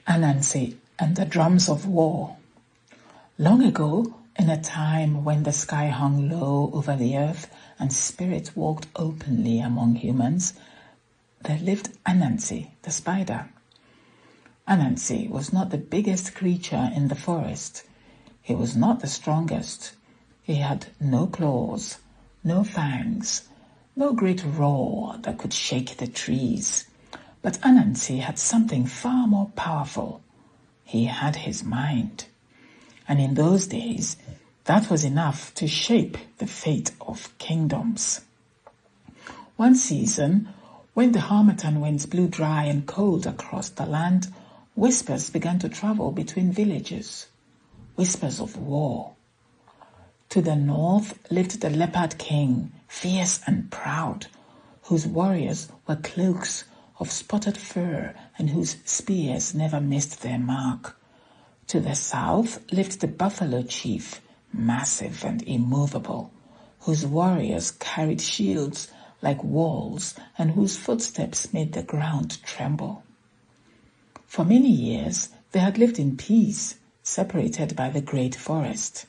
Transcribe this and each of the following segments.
Anansi and the Drums of War. Long ago, in a time when the sky hung low over the earth and spirits walked openly among humans, there lived Anansi, the spider. Anansi was not the biggest creature in the forest. He was not the strongest. He had no claws, no fangs, no great roar that could shake the trees. But Anansi had something far more powerful. He had his mind. And in those days, that was enough to shape the fate of kingdoms. One season, when the harmattan winds blew dry and cold across the land, whispers began to travel between villages. Whispers of war. To the north lived the Leopard King, fierce and proud, whose warriors were cloaks of spotted fur and whose spears never missed their mark. To the south lived the Buffalo Chief, massive and immovable, whose warriors carried shields like walls and whose footsteps made the ground tremble. For many years they had lived in peace, separated by the great forest.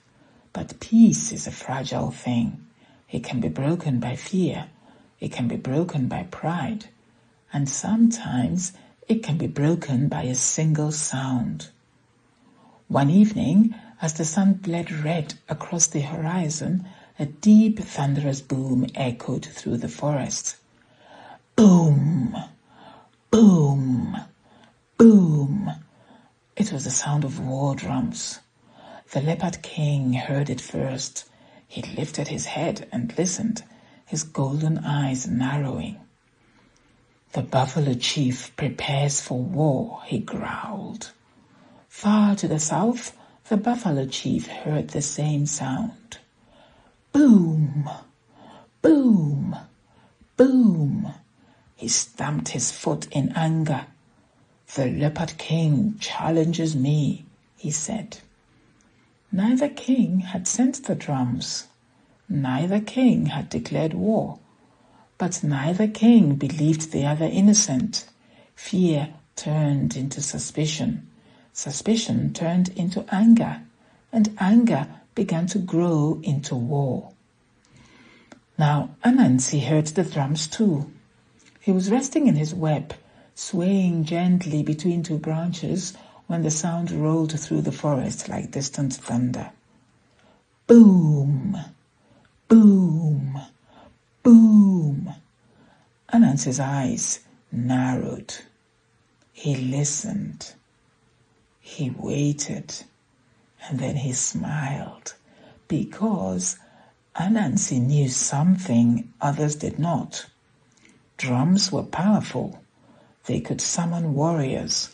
But peace is a fragile thing. It can be broken by fear. It can be broken by pride. And sometimes it can be broken by a single sound. One evening, as the sun bled red across the horizon, a deep, thunderous boom echoed through the forest. Boom! Boom! Boom! It was the sound of war drums. The Leopard King heard it first. He lifted his head and listened, his golden eyes narrowing. The Buffalo Chief prepares for war, he growled. Far to the south, the Buffalo Chief heard the same sound. Boom! Boom! Boom! He stamped his foot in anger. The Leopard King challenges me, he said. Neither king had sent the drums. Neither king had declared war. But neither king believed the other innocent. Fear turned into suspicion. Suspicion turned into anger. And anger began to grow into war. Now Anansi heard the drums too. He was resting in his web, swaying gently between two branches when the sound rolled through the forest like distant thunder. Boom! Boom! Boom! Anansi's eyes narrowed. He listened. He waited. And then he smiled, because Anansi knew something others did not. Drums were powerful. They could summon warriors.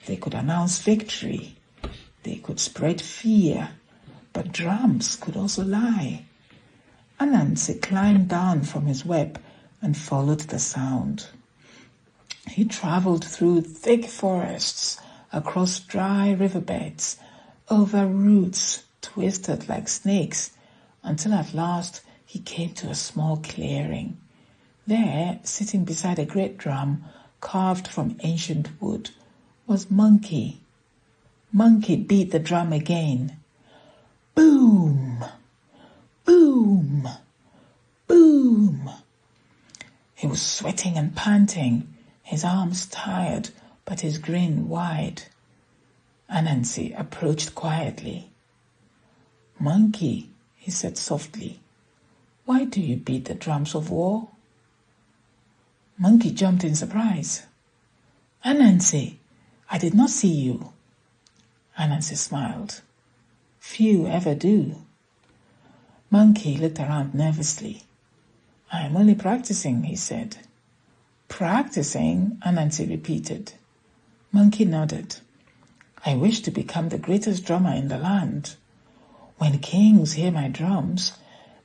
They could announce victory. They could spread fear. But drums could also lie. Anansi climbed down from his web and followed the sound. He traveled through thick forests, across dry riverbeds, over roots twisted like snakes, until at last he came to a small clearing. There, sitting beside a great drum carved from ancient wood, was Monkey. Monkey beat the drum again. Boom! Boom! Boom! He was sweating and panting, his arms tired, but his grin wide. Anansi approached quietly. Monkey, he said softly, why do you beat the drums of war? Monkey jumped in surprise. Anansi, I did not see you. Anansi smiled. Few ever do. Monkey looked around nervously. I am only practicing, he said. Practicing? Anansi repeated. Monkey nodded. I wish to become the greatest drummer in the land. When kings hear my drums,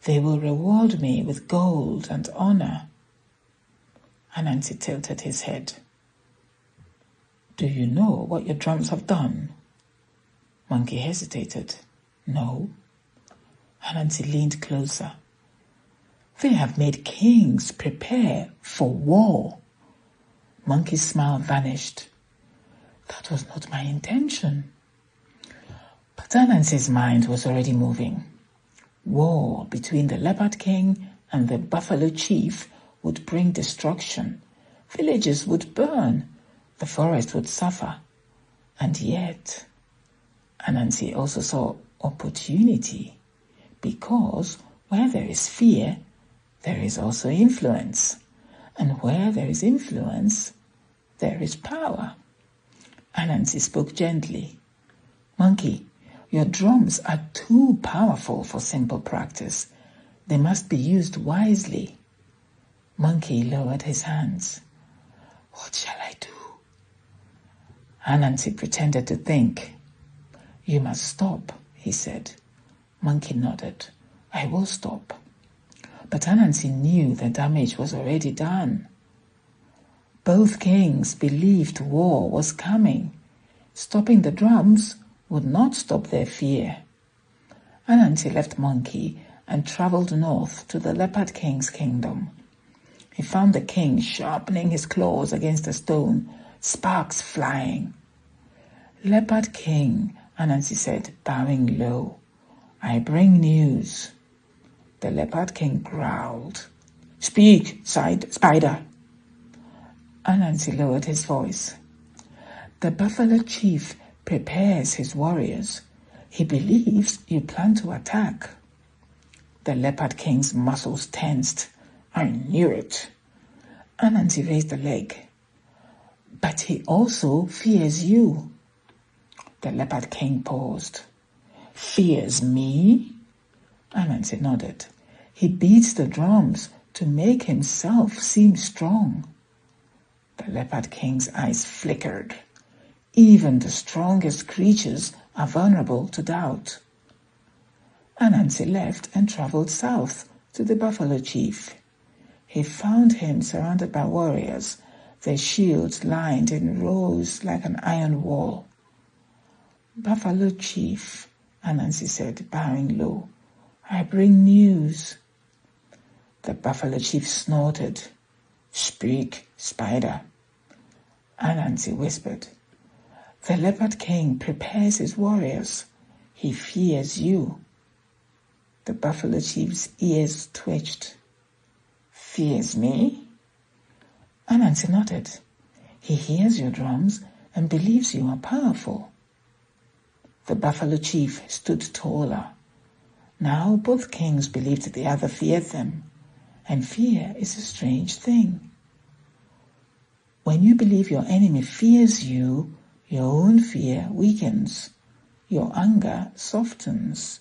they will reward me with gold and honor. Anansi tilted his head. Do you know what your drums have done? Monkey hesitated. No. Anansi leaned closer. They have made kings prepare for war. Monkey's smile vanished. That was not my intention. But Anansi's mind was already moving. War between the Leopard King and the Buffalo Chief would bring destruction. Villages would burn. The forest would suffer. And yet, Anansi also saw opportunity, because where there is fear, there is also influence. And where there is influence, there is power. Anansi spoke gently. Monkey, your drums are too powerful for simple practice. They must be used wisely. Monkey lowered his hands. What shall I do? Anansi pretended to think. You must stop, he said. Monkey nodded. I will stop. But Anansi knew the damage was already done. Both kings believed war was coming. Stopping the drums would not stop their fear. Anansi left Monkey and traveled north to the Leopard King's kingdom. He found the king sharpening his claws against a stone, sparks flying. Leopard King, Anansi said, bowing low, I bring news. The Leopard King growled. Speak, spider. Anansi lowered his voice. The Buffalo Chief prepares his warriors. He believes you plan to attack. The Leopard King's muscles tensed. I knew it. Anansi raised a leg. But he also fears you. The Leopard King paused. Fears me? Anansi nodded. He beats the drums to make himself seem strong. The Leopard King's eyes flickered. Even the strongest creatures are vulnerable to doubt. Anansi left and traveled south to the Buffalo Chief. He found him surrounded by warriors, their shields lined in rows like an iron wall. Buffalo Chief, Anansi said, bowing low, I bring news. The Buffalo Chief snorted. Speak, spider. Anansi whispered. The Leopard King prepares his warriors. He fears you. The Buffalo Chief's ears twitched. Fears me? Anansi nodded. He hears your drums and believes you are powerful. The Buffalo Chief stood taller. Now both kings believed the other feared them, and fear is a strange thing. When you believe your enemy fears you, your own fear weakens. Your anger softens.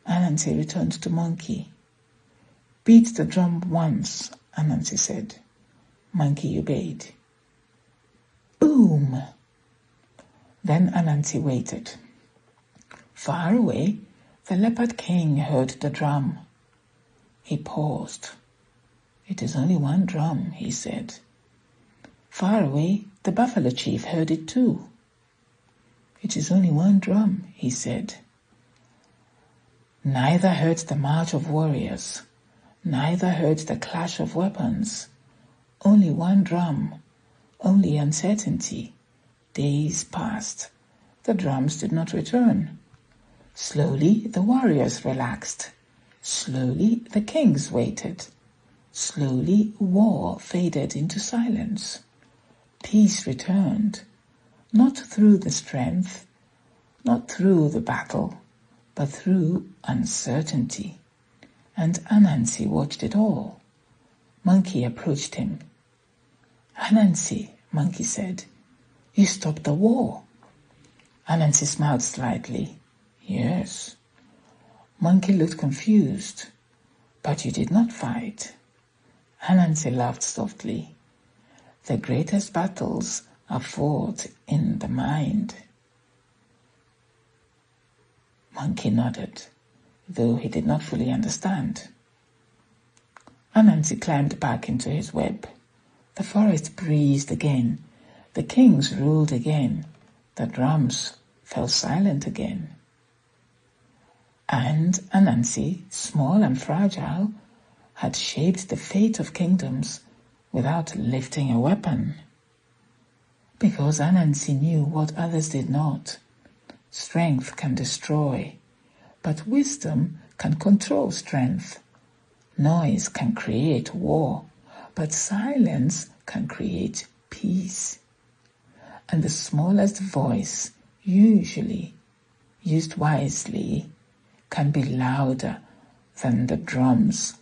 Anansi returned to Monkey. Beat the drum once, Anansi said. Monkey obeyed. Boom! Then Anansi waited. Far away, the Leopard King heard the drum. He paused. It is only one drum, he said. Far away, the Buffalo Chief heard it too. It is only one drum, he said. Neither heard the march of warriors. Neither heard the clash of weapons. Only one drum. Only uncertainty. Days passed. The drums did not return. Slowly, the warriors relaxed. Slowly, the kings waited. Slowly, war faded into silence. Peace returned, not through the strength, not through the battle, but through uncertainty. And Anansi watched it all. Monkey approached him. Anansi, Monkey said, you stopped the war. Anansi smiled slightly. Yes. Monkey looked confused. But you did not fight. Anansi laughed softly. The greatest battles are fought in the mind. Monkey nodded, though he did not fully understand. Anansi climbed back into his web. The forest breathed again. The kings ruled again. The drums fell silent again. And Anansi, small and fragile, had shaped the fate of kingdoms without lifting a weapon. Because because Anansi knew what others did not. Strength can destroy, but wisdom can control strength. Noise can create war, but silence can create peace. And the smallest voice, usually used wisely, can be louder than the drums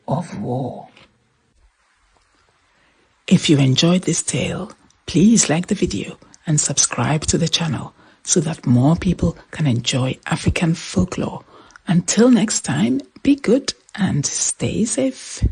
of war. If you enjoyed this tale, please like the video and subscribe to the channel so that more people can enjoy African folklore. Until next time, be good and stay safe.